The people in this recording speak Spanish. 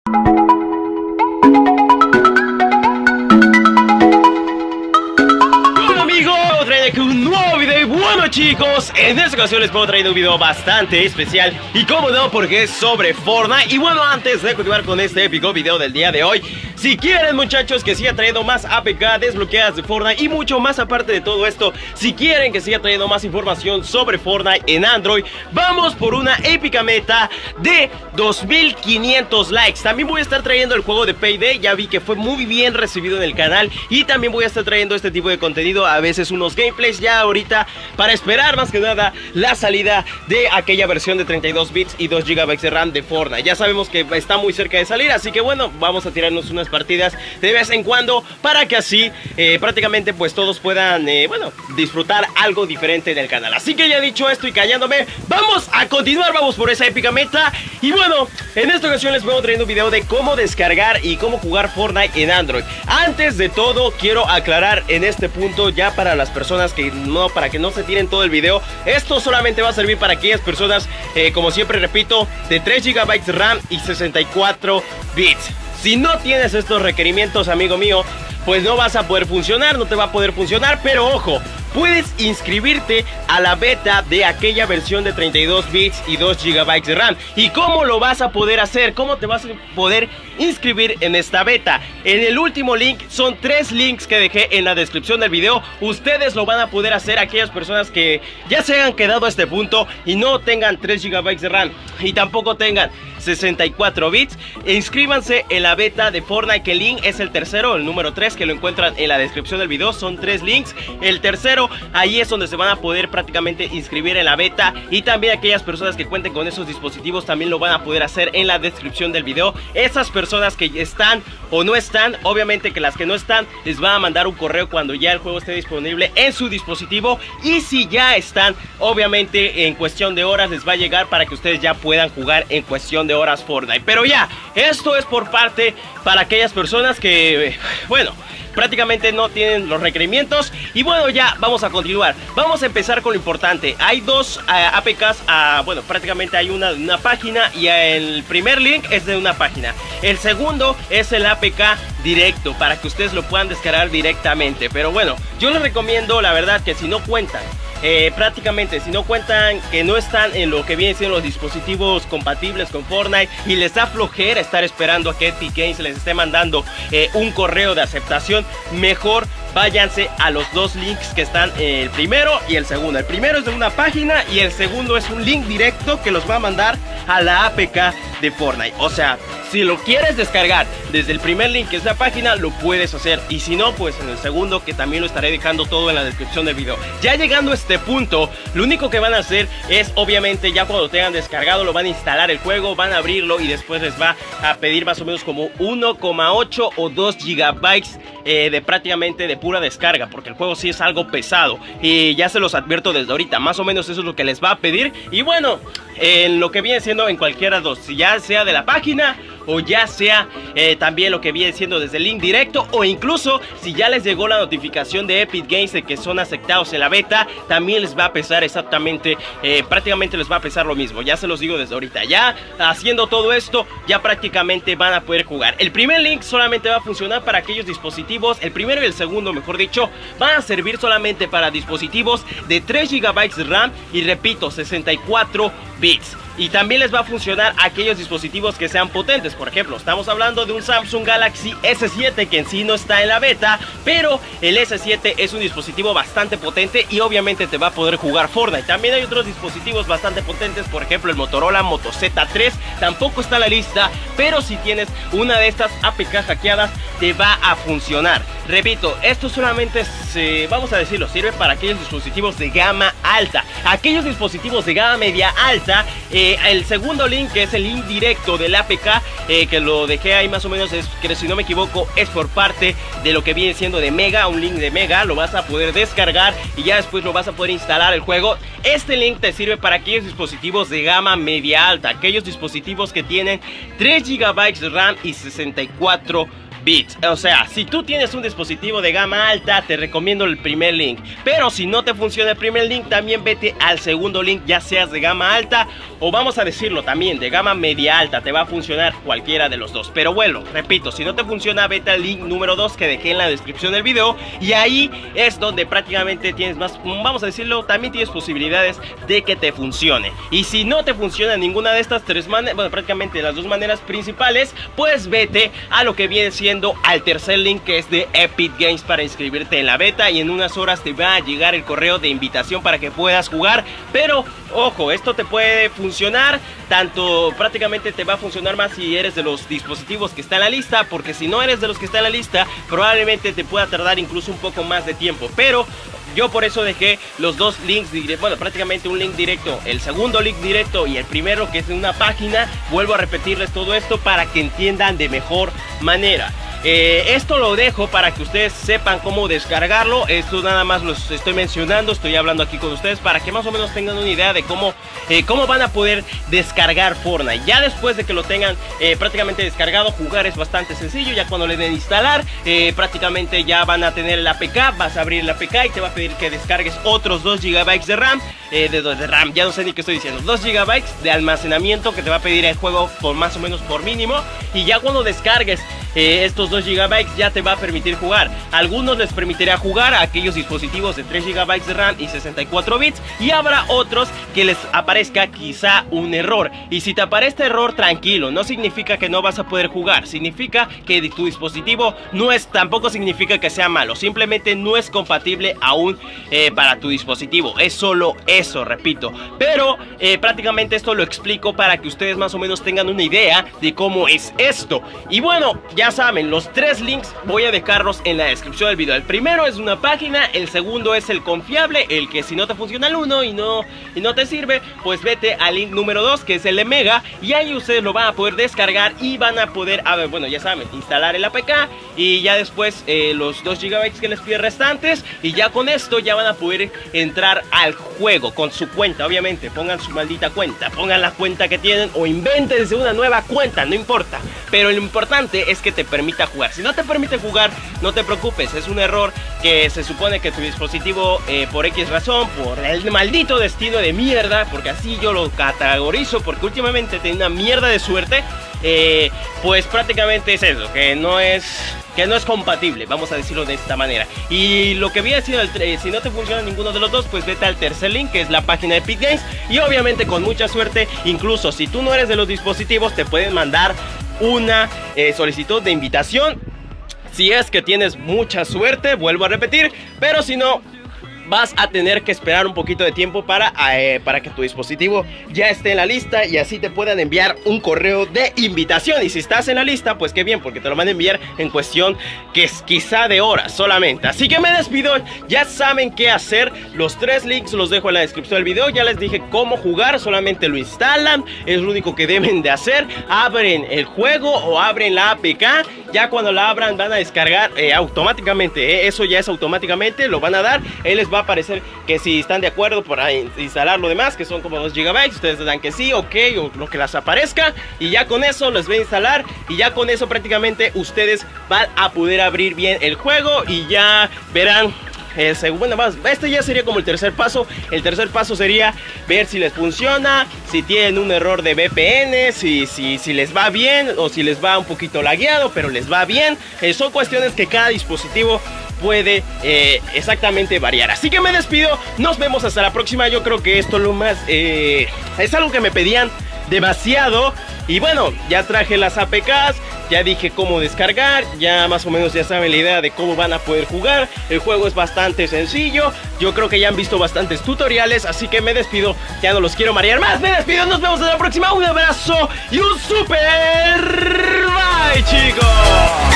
Un nuevo video y bueno chicos, en esta ocasión les puedo traer un video bastante especial y como no, porque es sobre Fortnite. Y bueno, antes de continuar con este épico video del día de hoy, si quieren muchachos que siga trayendo más APK desbloqueadas de Fortnite y mucho más aparte de todo esto, si quieren que siga trayendo más información sobre Fortnite en Android, vamos por una épica meta de 2500 likes. También voy a estar trayendo el juego de Payday, ya vi que fue muy bien recibido en el canal. Y también voy a estar trayendo este tipo de contenido, a veces unos gameplays ya ahorita, para esperar más que nada la salida de aquella versión de 32 bits y 2 GB de RAM de Fortnite. Ya sabemos que está muy cerca de salir, así que bueno, vamos a tirarnos unas partidas de vez en cuando para que así prácticamente pues todos puedan bueno, disfrutar algo diferente en el canal. Así que ya dicho esto y callándome, vamos a continuar, vamos por esa épica meta. Y bueno, en esta ocasión les voy a traer un video de cómo descargar y cómo jugar Fortnite en Android. Antes de todo quiero aclarar en este punto, ya para las personas que no, para que no se tiren todo el video, esto solamente va a servir para aquellas personas como siempre repito, de 3 GB RAM y 64 bits. Si no tienes estos requerimientos, amigo mío, pues no vas a poder funcionar, no te va a poder funcionar. Pero ojo, puedes inscribirte a la beta de aquella versión de 32 bits y 2 GB de RAM. ¿Y cómo lo vas a poder hacer? ¿Cómo te vas a poder inscribir en esta beta? En el último link, son 3 links que dejé en la descripción del video. Ustedes lo van a poder hacer, aquellas personas que ya se hayan quedado a este punto y no tengan 3 GB de RAM y tampoco tengan 64 bits. Inscríbanse en la beta de Fortnite, que el link es el tercero, el número 3, que lo encuentran en la descripción del video. Son 3 links. El tercero, ahí es donde se van a poder prácticamente inscribir en la beta. Y también aquellas personas que cuenten con esos dispositivos también lo van a poder hacer en la descripción del video. Esas personas que están o no están, obviamente que las que no están les van a mandar un correo cuando ya el juego esté disponible en su dispositivo. Y si ya están, obviamente en cuestión de horas les va a llegar para que ustedes ya puedan jugar en cuestión de horas Fortnite. Pero ya, esto es por parte para aquellas personas que, bueno, prácticamente no tienen los requerimientos. Y bueno, ya vamos a continuar. Vamos a empezar con lo importante. Hay dos APKs, bueno, prácticamente hay una página. Y el primer link es de una página. El segundo es el APK directo, para que ustedes lo puedan descargar directamente. Pero bueno, yo les recomiendo, la verdad, que si no cuentan prácticamente, si no cuentan, que no están en lo que vienen siendo los dispositivos compatibles con Fortnite y les da flojera estar esperando a que Epic Games les esté mandando un correo de aceptación, mejor váyanse a los dos links que están, el primero y el segundo. El primero es de una página y el segundo es un link directo que los va a mandar a la APK de Fortnite. O sea, si lo quieres descargar desde el primer link, que es la página, lo puedes hacer. Y si no, pues en el segundo, que también lo estaré dejando todo en la descripción del video. Ya llegando a este punto, lo único que van a hacer es, obviamente, ya cuando tengan descargado, lo van a instalar el juego, van a abrirlo y después les va a pedir más o menos como 1,8 o 2 GB de prácticamente de pura descarga, porque el juego sí es algo pesado. Y ya se los advierto desde ahorita, más o menos eso es lo que les va a pedir. Y bueno, en lo que viene siendo en cualquiera de dos, si ya sea de la página o ya sea también lo que viene siendo desde el link directo, o incluso si ya les llegó la notificación de Epic Games de que son aceptados en la beta, también les va a pesar exactamente, prácticamente les va a pesar lo mismo. Ya se los digo desde ahorita, ya haciendo todo esto, ya prácticamente van a poder jugar. El primer link solamente va a funcionar para aquellos dispositivos, el primero y el segundo mejor dicho, van a servir solamente para dispositivos de 3 GB de RAM y repito, 64 bits. Y también les va a funcionar a aquellos dispositivos que sean potentes. Por ejemplo, estamos hablando de un Samsung Galaxy S7, que en sí no está en la beta, pero el S7 es un dispositivo bastante potente y obviamente te va a poder jugar Fortnite. También hay otros dispositivos bastante potentes, por ejemplo el Motorola Moto Z3, tampoco está en la lista, pero si tienes una de estas APK hackeadas, te va a funcionar. Repito, esto solamente vamos a decirlo, sirve para aquellos dispositivos de gama alta. Aquellos dispositivos de gama media alta, el segundo link, que es el link directo del APK, que lo dejé ahí más o menos, es que si no me equivoco es por parte de lo que viene siendo de Mega, un link de Mega, lo vas a poder descargar y ya después lo vas a poder instalar el juego. Este link te sirve para aquellos dispositivos de gama media alta, aquellos dispositivos que tienen 3 GB de RAM y 64 bits. O sea, si tú tienes un dispositivo de gama alta, te recomiendo el primer link. Pero si no te funciona el primer link, también vete al segundo link, ya seas de gama alta o vamos a decirlo también de gama media alta. Te va a funcionar cualquiera de los dos. Pero bueno, repito, si no te funciona, vete al link número 2 que dejé en la descripción del video. Y ahí es donde prácticamente tienes más, vamos a decirlo, también tienes posibilidades de que te funcione. Y si no te funciona ninguna de estas tres maneras, bueno, prácticamente las dos maneras principales, pues vete a lo que viene siendo al tercer link, que es de Epic Games, para inscribirte en la beta. Y en unas horas te va a llegar el correo de invitación para que puedas jugar. Pero ojo, esto te puede funcionar, tanto prácticamente te va a funcionar más si eres de los dispositivos que está en la lista, porque si no eres de los que está en la lista, probablemente te pueda tardar incluso un poco más de tiempo. Pero yo por eso dejé los dos links, bueno, prácticamente un link directo, el segundo link directo y el primero, que es en una página. Vuelvo a repetirles todo esto para que entiendan de mejor manera. Esto lo dejo para que ustedes sepan cómo descargarlo. Esto nada más los estoy mencionando, estoy hablando aquí con ustedes para que más o menos tengan una idea de cómo van a poder descargar Fortnite. Ya después de que lo tengan prácticamente descargado, jugar es bastante sencillo. Ya cuando le den instalar, prácticamente ya van a tener el APK. Vas a abrir el APK y te va a pedir que descargues otros 2 GB de RAM, de RAM, ya no sé ni qué estoy diciendo, 2 GB de almacenamiento que te va a pedir el juego por más o menos por mínimo. Y ya cuando descargues estos 2 GB ya te va a permitir jugar. Algunos les permitirá jugar a aquellos dispositivos de 3 GB de RAM y 64 bits, y habrá otros que les aparezca quizá un error. Y si te aparece error, tranquilo, no significa que no vas a poder jugar, significa que tu dispositivo no es, tampoco significa que sea malo, simplemente no es compatible aún para tu dispositivo. Es solo eso, repito. Pero prácticamente esto lo explico para que ustedes más o menos tengan una idea de cómo es esto. Y bueno, ya saben, los 3 links voy a dejarlos en la descripción del video. El primero es una página, el segundo es el confiable, el que si no te funciona el uno y no te sirve, pues vete al link número 2, que es el de Mega, y ahí ustedes lo van a poder descargar y van a poder, bueno, ya saben, instalar el APK y ya después los 2 GB que les pide restantes, y ya con esto ya van a poder entrar al juego con su cuenta. Obviamente pongan su maldita cuenta, pongan la cuenta que tienen o invéntense una nueva cuenta, no importa, pero lo importante es que te permita jugar. Si no te permite jugar, no te preocupes, es un error que se supone que tu dispositivo por X razón, por el maldito destino de mierda, porque así yo lo categorizo, porque últimamente tengo una mierda de suerte, pues prácticamente es eso, que no es compatible, vamos a decirlo de esta manera. Y lo que voy a decir, si no te funciona ninguno de los dos, pues vete al tercer link, que es la página de Epic Games, y obviamente con mucha suerte, incluso si tú no eres de los dispositivos, te pueden mandar una solicitud de invitación. Si es que tienes mucha suerte, vuelvo a repetir, pero si no, vas a tener que esperar un poquito de tiempo para que tu dispositivo ya esté en la lista y así te puedan enviar un correo de invitación. Y si estás en la lista, pues qué bien, porque te lo van a enviar en cuestión que es quizá de horas solamente. Así que me despido, ya saben qué hacer. Los 3 links los dejo en la descripción del video. Ya les dije cómo jugar, solamente lo instalan, es lo único que deben de hacer. Abren el juego o abren la APK. Ya cuando la abran van a descargar automáticamente, eso ya es automáticamente, lo van a dar. Él les va a aparecer que si están de acuerdo para instalar lo demás, que son como 2 GB, ustedes le dan que sí, ok, o lo que les aparezca, y ya con eso les va a instalar, y ya con eso prácticamente ustedes van a poder abrir bien el juego y ya verán. Bueno, este ya sería como el tercer paso. El tercer paso sería ver si les funciona, si tienen un error de VPN, si les va bien o si les va un poquito lagueado, pero les va bien. Son cuestiones que cada dispositivo puede exactamente variar. Así que me despido, nos vemos hasta la próxima. Yo creo que esto lo más es algo que me pedían demasiado. Y bueno, ya traje las APKs, ya dije cómo descargar, ya más o menos ya saben la idea de cómo van a poder jugar. El juego es bastante sencillo, yo creo que ya han visto bastantes tutoriales, así que me despido, ya no los quiero marear más. Me despido, nos vemos en la próxima, un abrazo y un super bye, chicos.